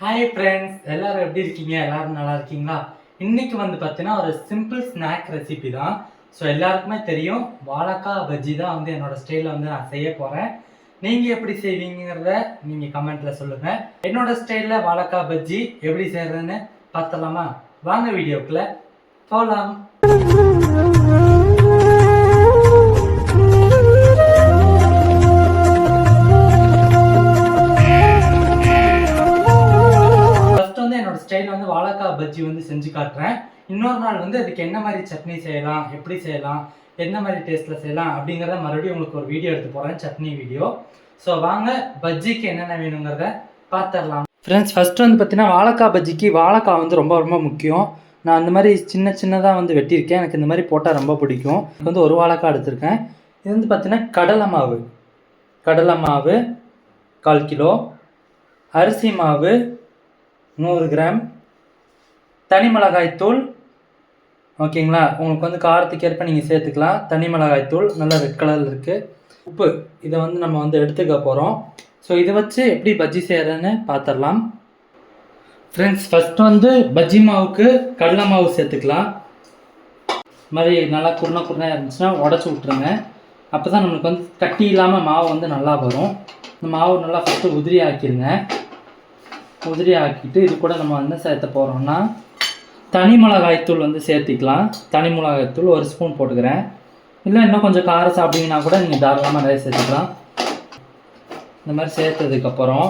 Hi friends, எல்லாரும் எப்படி இருக்கீங்க? எல்லாரும் நல்லா இருக்கீங்களா? இன்னைக்கு வந்து பார்த்தீங்கன்னா ஒரு சிம்பிள் ஸ்நாக் ரெசிபி தான். ஸோ எல்லாருக்குமே தெரியும், வாழைக்காய் பஜ்ஜி தான் வந்து என்னோட ஸ்டைலில் வந்து நான் செய்ய போகிறேன். நீங்கள் எப்படி செய்வீங்கிறத நீங்கள் கமெண்ட்டில் சொல்லுங்கள். என்னோட ஸ்டைலில் வாழைக்காய் பஜ்ஜி எப்படி செய்கிறதுன்னு பார்த்தலாமா? வாங்க வீடியோக்குள்ளே போகலாம். ஸ்டைலில் வந்து வாழைக்காய் பஜ்ஜி வந்து செஞ்சு காட்டுறேன். இன்னொரு நாள் வந்து அதுக்கு என்ன மாதிரி சட்னி செய்யலாம், எப்படி செய்யலாம், என்ன மாதிரி டேஸ்ட்டில் செய்யலாம் அப்படிங்கிறத மறுபடியும் உங்களுக்கு ஒரு வீடியோ எடுத்து போகிறேன், சட்னி வீடியோ. ஸோ வாங்க பஜ்ஜிக்கு என்னென்ன வேணுங்கிறத பார்த்துடலாம். ஃப்ரெண்ட்ஸ், ஃபஸ்ட்டு வந்து பார்த்தீங்கன்னா வாழைக்காய் பஜ்ஜிக்கு வாழைக்காய் வந்து ரொம்ப ரொம்ப முக்கியம். நான் அந்த மாதிரி சின்னதாக வந்து வெட்டியிருக்கேன். எனக்கு இந்த மாதிரி போட்டால் ரொம்ப பிடிக்கும். எனக்கு வந்து ஒரு வாழைக்காய் எடுத்திருக்கேன். இது வந்து பார்த்தீங்கன்னா கடலை மாவு 1/4 கிலோ, அரிசி மாவு 100 கிராம், தனி மிளகாய்த்தூள், ஓகேங்களா? உங்களுக்கு வந்து காரத்துக்கு ஏற்ப நீங்கள் சேர்த்துக்கலாம். தனி மிளகாய்த்தூள் நல்லா ரெட் கலரில் இருக்குது. உப்பு, இதை வந்து நம்ம வந்து எடுத்துக்க போகிறோம். ஸோ இதை வச்சு எப்படி பஜ்ஜி செய்கிறதுன்னு பார்த்துடலாம். ஃப்ரெண்ட்ஸ், ஃபஸ்ட்டு வந்து பஜ்ஜி மாவுக்கு கடலை மாவு சேர்த்துக்கலாம். இது மாதிரி நல்லா குருணையாக இருந்துச்சுன்னா உடச்சி விட்ருங்க. அப்போ தான் நம்மளுக்கு வந்து கட்டி இல்லாமல் மாவு வந்து நல்லா வரும். இந்த மாவு நல்லா ஃபஸ்ட்டு உதிரி ஆக்கிட்டு இது கூட நம்ம என்ன சேர்த்த போகிறோம்னா தனி மிளகாய்த்தூள் வந்து சேர்த்திக்கலாம். தனி மிளகாய்த்தூள் 1 ஸ்பூன் போட்டுக்கிறேன். இல்லை இன்னும் கொஞ்சம் காரம் சாப்பிட்டீங்கன்னா கூட நீங்கள் தாராளமாக நிறைய சேர்த்துக்கலாம். இந்த மாதிரி சேர்த்ததுக்கப்புறம்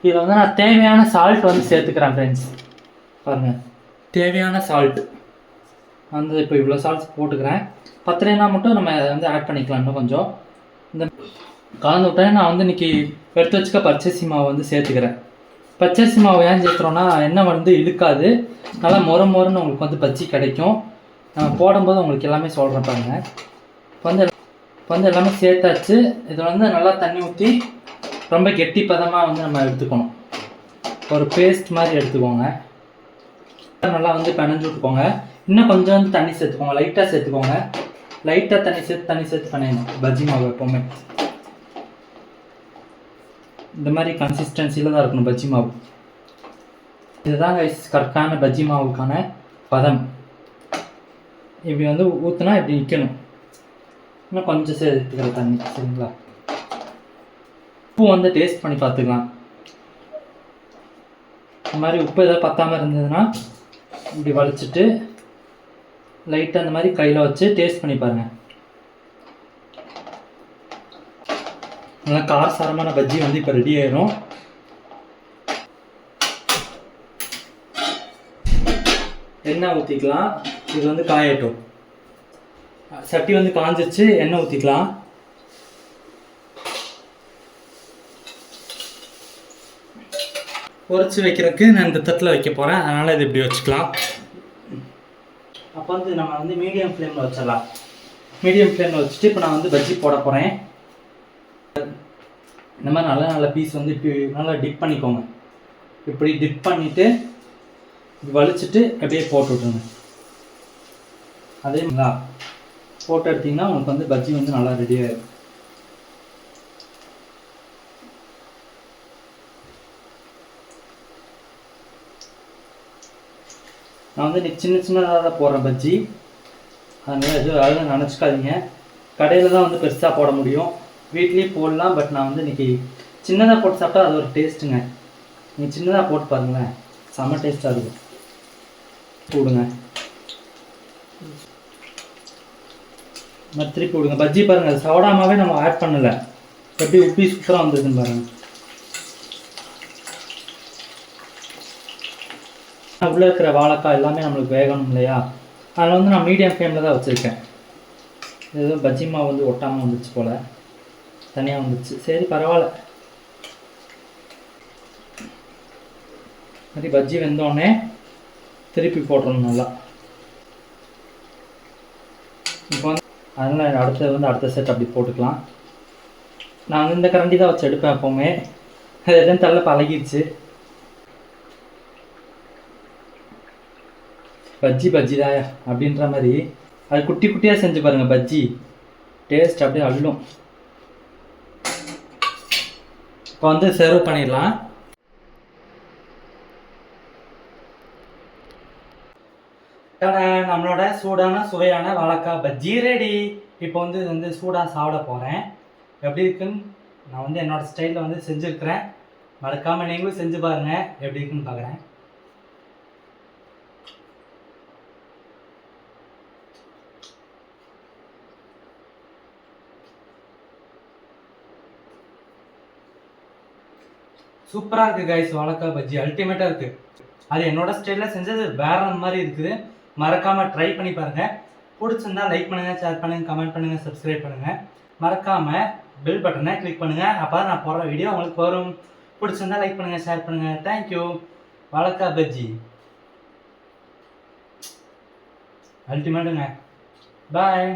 இதில் வந்து நான் தேவையான சால்ட் வந்து சேர்த்துக்கிறேன். ஃப்ரெண்ட்ஸ் பாருங்கள், தேவையான சால்ட் வந்து இப்போ இவ்வளோ சால்ட் போட்டுக்கிறேன். பத்தலைனா மட்டும் நம்ம அதை வந்து ஆட் பண்ணிக்கலாம். இன்னும் கொஞ்சம் இந்த கலந்து விட்டேன். நான் வந்து இன்றைக்கி எடுத்து வச்சுக்க பச்சரிசி மாவு வந்து சேர்த்துக்கிறேன். பச்சரிசி மாவு ஏன் சேர்த்துறோன்னா எண்ணெய் வந்து இழுக்காது, நல்லா மொறுன்னு உங்களுக்கு வந்து பஜ்ஜி கிடைக்கும். போடும்போது உங்களுக்கு எல்லாமே சொல்கிறேன் பாருங்கள். இப்போ வந்து எல்லாமே சேர்த்தாச்சு. இதில் வந்து நல்லா தண்ணி ஊற்றி ரொம்ப கெட்டி பதமாக வந்து நம்ம எடுத்துக்கணும். ஒரு பேஸ்ட் மாதிரி எடுத்துக்கோங்க. நல்லா வந்து பிணைஞ்சு விட்டுக்கோங்க. இன்னும் கொஞ்சம் வந்து தண்ணி சேர்த்துக்கோங்க, லைட்டாக சேர்த்துக்கோங்க. லைட்டாக தண்ணி சேர்த்து பண்ணிடணும் பஜ்ஜி மாவு எப்போவுமே. இந்த மாதிரி கன்சிஸ்டன்சியில் தான் இருக்கணும் பஜ்ஜி மாவு. இதுதான் கரெக்டான பஜ்ஜி மாவுக்கான பதம். இப்படி வந்து ஊற்றுனா இப்படி நிற்கணும். இன்னும் கொஞ்சம் சேர்த்துக்கிற தண்ணி, சரிங்களா? உப்பு வந்து டேஸ்ட் பண்ணி பார்த்துக்கலாம். இந்த மாதிரி உப்பு எதாவது பத்தாமல் இருந்ததுன்னா இப்படி வலிச்சிட்டு லைட்டாக இந்த மாதிரி கையில் வச்சு டேஸ்ட் பண்ணி பாருங்கள். நல்லா காரசாரமான பஜ்ஜி வந்து இப்போ ரெடி ஆயிடும். எண்ணெய் ஊற்றிக்கலாம். இது வந்து காயட்டும். சட்டி வந்து காஞ்சிச்சு, எண்ணெய் ஊற்றிக்கலாம். பொரிச்சு வைக்கிறதுக்கு நான் இந்த தட்டில் வைக்க போகிறேன், அதனால் இது இப்படி வச்சுக்கலாம். அப்போ வந்து நம்ம வந்து மீடியம் ஃப்ளேமில் வச்சிடலாம். மீடியம் ஃப்ளேமில் வச்சுட்டு இப்போ நான் வந்து பஜ்ஜி போட போகிறேன். இந்த மாதிரி நல்ல பீஸ் வந்து இப்படி நல்லா டிப் பண்ணிக்கோங்க. இப்படி டிப் பண்ணிவிட்டு வலிச்சுட்டு அப்படியே போட்டு விட்ருங்க. அதே மாதிரி போட்டு எடுத்திங்கன்னா உங்களுக்கு வந்து பஜ்ஜி வந்து நல்லா ரெடி ஆகிடும். நான் வந்து இன்னைக்கு சின்னதாக தான் போடுறேன் பஜ்ஜி, அதனால் அதெல்லாம் நினச்சிக்காதீங்க. கடையில் தான் வந்து பெருசாக போட முடியும், வீட்லேயும் போடலாம். பட் நான் வந்து இன்றைக்கி சின்னதாக போட்டு சாப்பிட்டா அது ஒரு டேஸ்ட்டுங்க. நீங்கள் சின்னதாக போட்டு பாருங்களேன், செம்ம டேஸ்ட்டாக இருக்கும். போடுங்க, திருப்பி விடுங்க. பஜ்ஜி பாருங்கள், சவடாமாவே நம்ம ஆட் பண்ணலை, எப்படி உப்பி சூப்பராக வந்துருக்குன்னு பாருங்கள். உள்ளே இருக்கிற வாழைக்காய் எல்லாமே நம்மளுக்கு வேகணும் இல்லையா? அதில் வந்து நான் மீடியம் ஃப்ளேமில் தான் வச்சுருக்கேன். எதுவும் பஜ்ஜி மாவு வந்து ஒட்டாமல் வந்துச்சு போல், தனியாக வந்துச்சு. சரி பரவாயில்ல. மாதிரி பஜ்ஜி வெந்தோடனே திருப்பி போட்டுறணும் நல்லா. இப்போ வந்து அதனால் அடுத்த செட் அப்படி போட்டுக்கலாம். நான் வந்து இந்த கரண்டி தான் வச்சு எடுப்பேன் எப்போவுமே, அது எதுவும் தள்ள பழகிடுச்சு. பஜ்ஜி தாயா அப்படின்ற மாதிரி அது குட்டி குட்டியாக செஞ்சு பாருங்கள். பஜ்ஜி டேஸ்ட் அப்படியே அள்ளும். இப்போ வந்து சர்வ் பண்ணிடலாம். நம்மளோட சூடான சுவையான வாழைக்காய் பஜ்ஜி ரெடி. இப்போ வந்து இது வந்து சூடாக சாப்பிட போகிறேன். எப்படி இருக்குன்னு நான் வந்து என்னோட ஸ்டைலில் வந்து செஞ்சுருக்கிறேன். மறக்காமல் நீங்களும் செஞ்சு பாருங்கள் எப்படி இருக்குன்னு பார்க்குறேன். சூப்பராக இருக்குது கைஸ். வாழைக்காய் பஜ்ஜி அல்டிமேட்டாக இருக்குது. அது என்னோட ஸ்டைலில் செஞ்சது வேற மாதிரி இருக்குது. மறக்காமல் ட்ரை பண்ணி பாருங்கள். பிடிச்சிருந்தா லைக் பண்ணுங்கள், ஷேர் பண்ணுங்கள், கமெண்ட் பண்ணுங்கள், சப்ஸ்கிரைப் பண்ணுங்கள். மறக்காமல் பெல் பட்டனை கிளிக் பண்ணுங்கள். அப்போ தான் நான் போடுற வீடியோ உங்களுக்கு வரும். பிடிச்சிருந்தா லைக் பண்ணுங்கள், ஷேர் பண்ணுங்கள். தேங்க்யூ. வாழைக்காய் பஜ்ஜி அல்டிமேட்டுங்க. பாய்.